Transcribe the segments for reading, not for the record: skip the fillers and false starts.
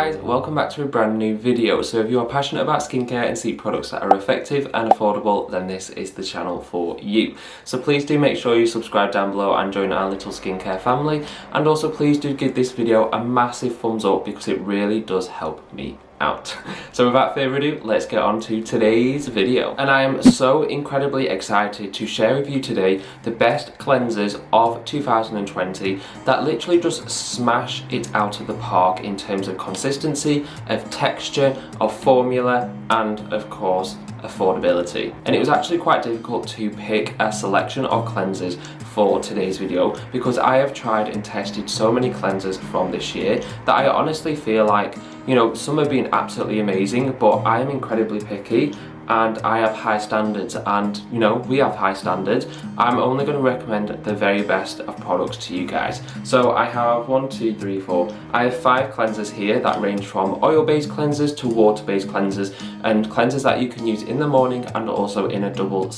guys, welcome back to a brand new video. So if you are passionate about skincare and seek products that are effective and affordable, then this is the channel for you. So please do make sure you subscribe down below and join our little skincare family, and also please do give this video a massive thumbs up because it really does help me out. So without further ado, let's get on to today's video. And I am so incredibly excited to share with you today the best cleansers of 2020 that literally just smash it out of the park in terms of consistency, of texture, of formula, and of course affordability. And it was actually quite difficult to pick a selection of cleansers for today's video because I have tried and tested so many cleansers from this year that I honestly feel like, you know, some have been absolutely amazing, but I am incredibly picky and I have high standards, and you know, we have high standards. I'm only going to recommend the very best of products to you guys. So I have 1, 2, 3, 4. I have 5 cleansers here that range from oil-based cleansers to water-based cleansers, and cleansers that you can use in the morning and also in a double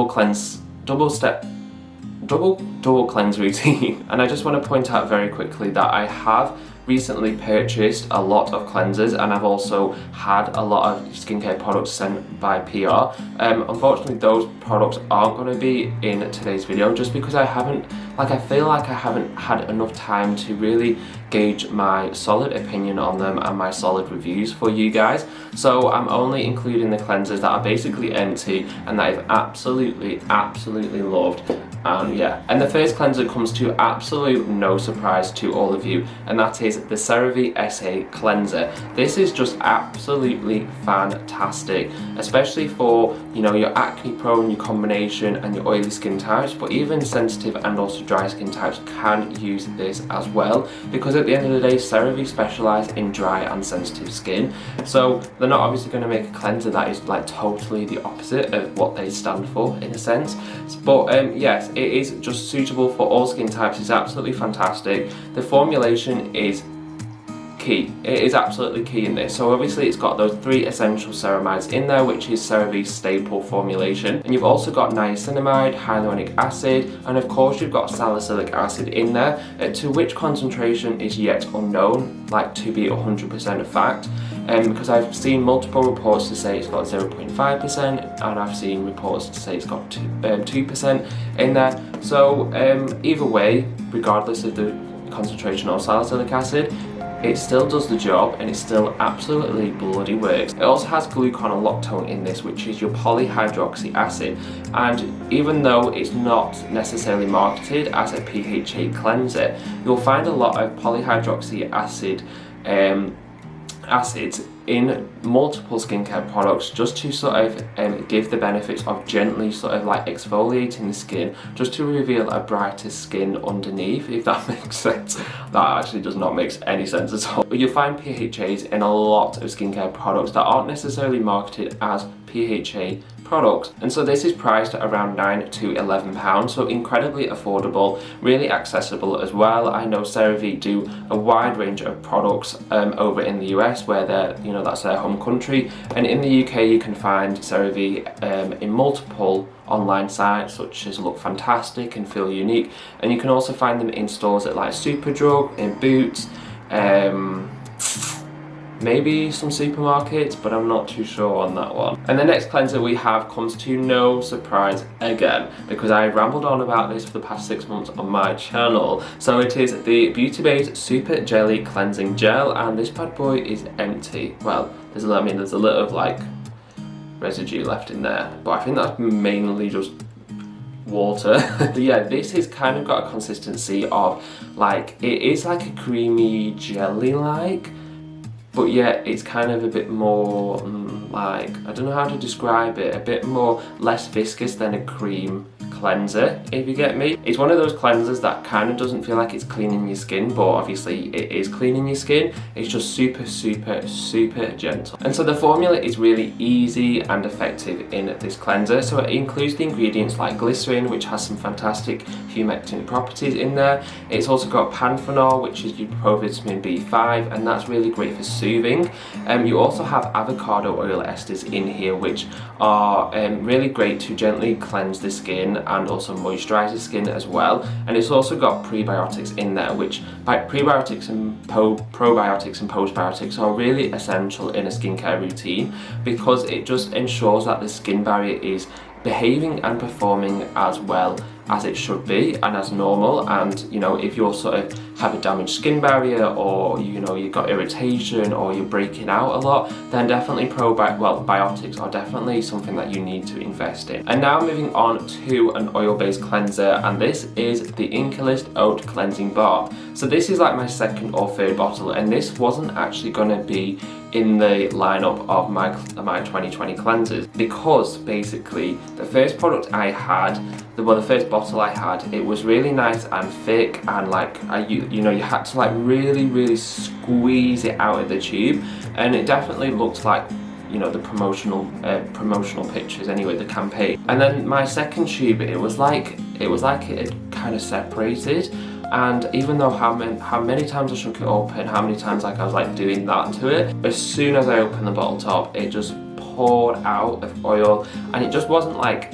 cleanse routine. And I just want to point out very quickly that I have recently purchased a lot of cleansers, and I've also had a lot of skincare products sent by PR. Unfortunately, those products aren't going to be in today's video just because I feel like I haven't had enough time to really gauge my solid opinion on them and my solid reviews for you guys. So I'm only including the cleansers that are basically empty and that I've absolutely loved. And the first cleanser comes to absolute no surprise to all of you, and that is the CeraVe SA cleanser. This is just absolutely fantastic, especially for, you know, your acne prone, your combination and your oily skin types, but even sensitive and also dry skin types can use this as well, because at the end of the day CeraVe specialise in dry and sensitive skin, so they're not obviously going to make a cleanser that is like totally the opposite of what they stand for in a sense. But yes, it is just suitable for all skin types. It's absolutely fantastic. The formulation is key. It is absolutely key in this. So obviously it's got those 3 essential ceramides in there, which is CeraVe's staple formulation, and you've also got niacinamide, hyaluronic acid, and of course you've got salicylic acid in there, to which concentration is yet unknown, like to be 100% a fact. Because I've seen multiple reports to say it's got 0.5%, and I've seen reports to say it's got 2% in there. So either way, regardless of the concentration of salicylic acid, it still does the job and it still absolutely bloody works. It also has gluconolactone in this, which is your polyhydroxy acid, and even though it's not necessarily marketed as a PHA cleanser, you'll find a lot of polyhydroxy acid acids in multiple skincare products just to sort of give the benefits of gently sort of like exfoliating the skin, just to reveal a brighter skin underneath, if that makes sense. That actually does not make any sense at all. But you'll find PHAs in a lot of skincare products that aren't necessarily marketed as PHA products, and so this is priced at around £9 to £11, so incredibly affordable, really accessible as well. I know CeraVe do a wide range of products over in the US, where they're, you know, that's their home country, and in the UK you can find CeraVe in multiple online sites such as Look Fantastic and Feel Unique, and you can also find them in stores at like Superdrug, in Boots, maybe some supermarkets, but I'm not too sure on that one. And the next cleanser we have comes to no surprise again, because I rambled on about this for the past 6 months on my channel. So it is the Beauty Bay's Super Jelly Cleansing Gel, and this bad boy is empty. Well, there's a little of like residue left in there, but I think that's mainly just water. But yeah, this has kind of got a consistency of like, it is like a creamy jelly like, but yet it's kind of a bit more like, I don't know how to describe it, a bit more less viscous than a cream cleanser, if you get me. It's one of those cleansers that kind of doesn't feel like it's cleaning your skin, but obviously it is cleaning your skin. It's just super gentle, and so the formula is really easy and effective in this cleanser. So it includes the ingredients like glycerin, which has some fantastic humectant properties in there. It's also got panthenol, which is your provitamin B5, and that's really great for soothing. You also have avocado oil esters in here, which are really great to gently cleanse the skin and also moisturizes skin as well. And it's also got prebiotics in there, which prebiotics and probiotics and postbiotics are really essential in a skincare routine, because it just ensures that the skin barrier is behaving and performing as well as it should be and as normal. And you know, if you're sort of have a damaged skin barrier, or you know, you've got irritation, or you're breaking out a lot, then definitely biotics are definitely something that you need to invest in. And now moving on to an oil-based cleanser, and this is the Inkalist Oat Cleansing Bar. So this is like my second or third bottle, and this wasn't actually going to be in the lineup of my 2020 cleansers, because basically the first product I had, the first bottle I had, it was really nice and thick, and like you know, you had to like really squeeze it out of the tube, and it definitely looked like, you know, the promotional pictures anyway, the campaign. And then my second tube, it was like it had kind of separated, and even though how many times I shook it open, how many times like I was like doing that to it, as soon as I opened the bottle top, it just poured out of oil, and it just wasn't like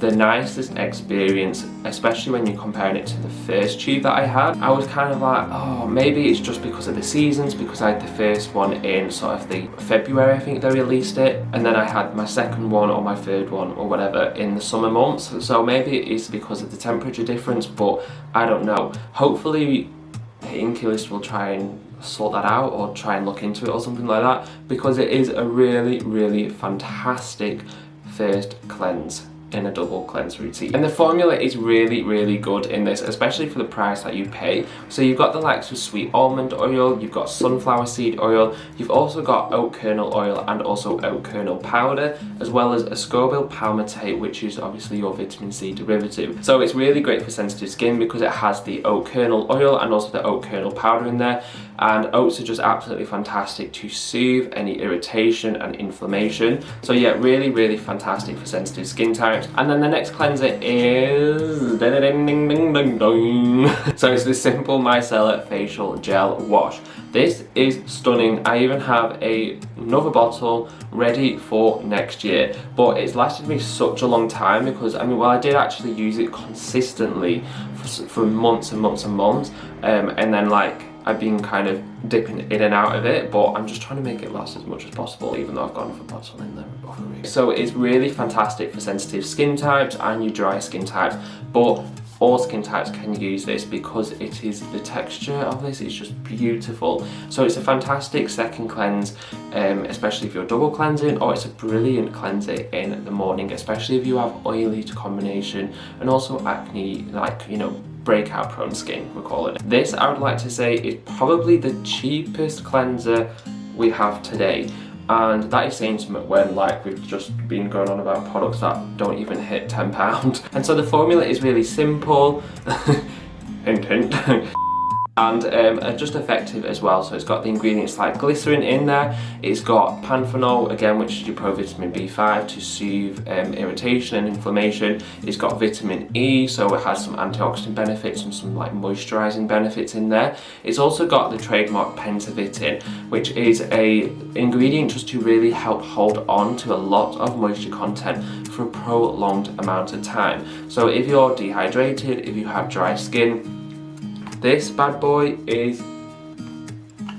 the nicest experience, especially when you're comparing it to the first tube that I had. I was kind of like, oh, maybe it's just because of the seasons, because I had the first one in sort of the February, I think they released it, and then I had my second one or my third one or whatever in the summer months. So maybe it is because of the temperature difference, but I don't know. Hopefully Inkalist will try and sort that out, or try and look into it or something like that, because it is a really fantastic first cleanse in a double cleanse routine. And the formula is really good in this, especially for the price that you pay. So you've got the likes of sweet almond oil, you've got sunflower seed oil, you've also got oat kernel oil and also oat kernel powder, as well as ascorbyl palmitate, which is obviously your vitamin C derivative. So it's really great for sensitive skin because it has the oat kernel oil and also the oat kernel powder in there. And oats are just absolutely fantastic to soothe any irritation and inflammation. So yeah, really fantastic for sensitive skin types. And then the next cleanser is so it's the simple micellar facial gel wash. This is stunning. I even have another bottle ready for next year, but it's lasted me such a long time, because I mean, well, I did actually use it consistently for months and months, and then like I've been kind of dipping in and out of it, but I'm just trying to make it last as much as possible, even though I've gone for bottle in the other week. So it's really fantastic for sensitive skin types and your dry skin types, but all skin types can use this because it is, the texture of this is just beautiful. So it's a fantastic second cleanse, especially if you're double cleansing, or it's a brilliant cleanser in the morning, especially if you have oily combination and also acne, like, you know, breakout prone skin, we're calling it. This, I would like to say, is probably the cheapest cleanser we have today. And that is saying something when like we've just been going on about products that don't even hit £10. And so the formula is really simple, hint hint, and just effective as well. So it's got the ingredients like glycerin in there, it's got panthenol, again, which is your provitamin B5 to soothe irritation and inflammation. It's got vitamin E, so it has some antioxidant benefits and some like moisturizing benefits in there. It's also got the trademark pentavitin, which is a ingredient just to really help hold on to a lot of moisture content for a prolonged amount of time. So if you're dehydrated, if you have dry skin, this bad boy is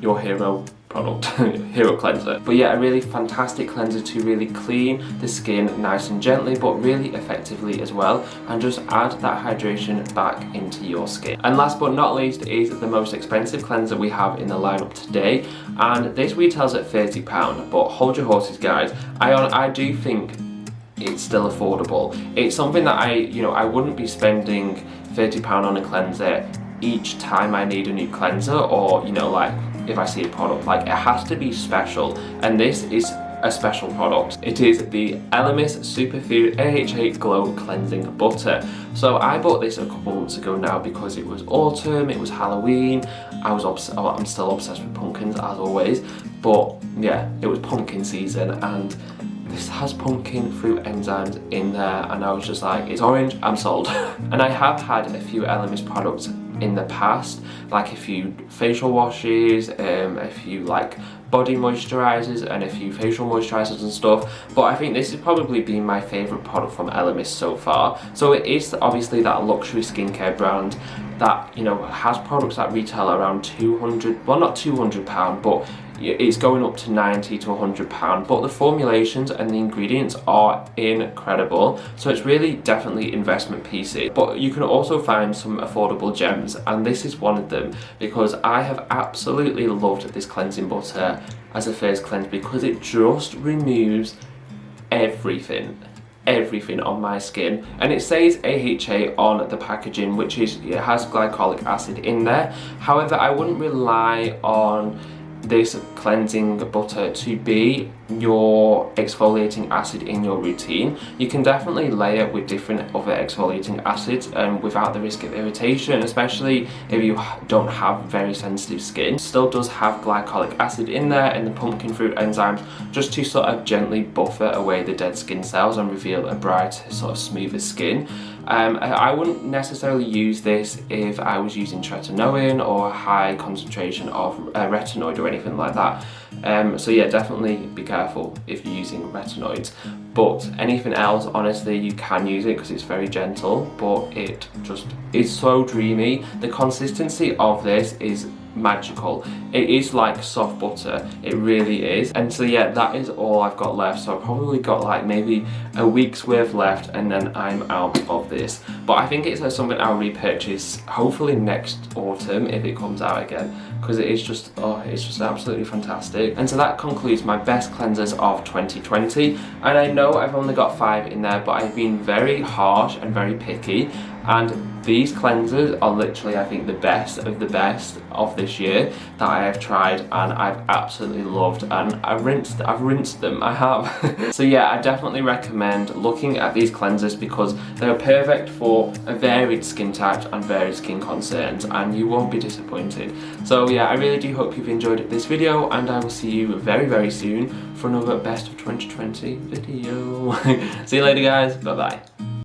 your hero product, hero cleanser. But yeah, a really fantastic cleanser to really clean the skin nice and gently, but really effectively as well, and just add that hydration back into your skin. And last but not least is the most expensive cleanser we have in the lineup today, and this retails at £30, but hold your horses, guys. I do think it's still affordable. It's something that I wouldn't be spending £30 on a cleanser each time I need a new cleanser, or like if I see a product, like it has to be special, and this is a special product. It is the Elemis Superfood AHA Glow Cleansing Butter. So I bought this a couple months ago now because it was autumn, it was Halloween. I'm still obsessed with pumpkins as always, but yeah, it was pumpkin season, and this has pumpkin fruit enzymes in there, and I was just like, it's orange, I'm sold. And I have had a few Elemis products in the past, like a few facial washes, a few like body moisturisers and a few facial moisturisers and stuff, but I think this has probably been my favourite product from Elemis so far. So it is obviously that luxury skincare brand that, you know, has products that retail around 200, well not £200, but it's going up to 90 to £100, but the formulations and the ingredients are incredible, so it's really definitely investment pieces. But you can also find some affordable gems, and this is one of them, because I have absolutely loved this cleansing butter as a face cleanse, because it just removes everything on my skin. And it says AHA on the packaging, which is, it has glycolic acid in there. However, I wouldn't rely on this cleansing butter to be your exfoliating acid in your routine. You can definitely layer with different other exfoliating acids without the risk of irritation, especially if you don't have very sensitive skin. It still does have glycolic acid in there and the pumpkin fruit enzymes, just to sort of gently buffer away the dead skin cells and reveal a brighter, sort of smoother skin. I wouldn't necessarily use this if I was using tretinoin or a high concentration of retinoid or anything like that. So yeah, definitely be careful if you're using retinoids. But anything else, honestly, you can use it because it's very gentle, but it just is so dreamy. The consistency of this is magical. It is like soft butter, it really is. And so yeah, that is all I've got left. So I've probably got like maybe a week's worth left, and then I'm out of this. But I think it's something I'll repurchase hopefully next autumn if it comes out again, because it is just, oh, it's just absolutely fantastic. And so that concludes my best cleansers of 2020. And I know I've only got 5 in there, but I've been very harsh and very picky, and these cleansers are literally, I think, the best of this year that I have tried, and I've absolutely loved, and I've rinsed them, I have. So yeah, I definitely recommend looking at these cleansers because they're perfect for a varied skin types and varied skin concerns, and you won't be disappointed. So yeah, I really do hope you've enjoyed this video, and I will see you very, very soon for another best of 2020 video. See you later, guys. Bye bye.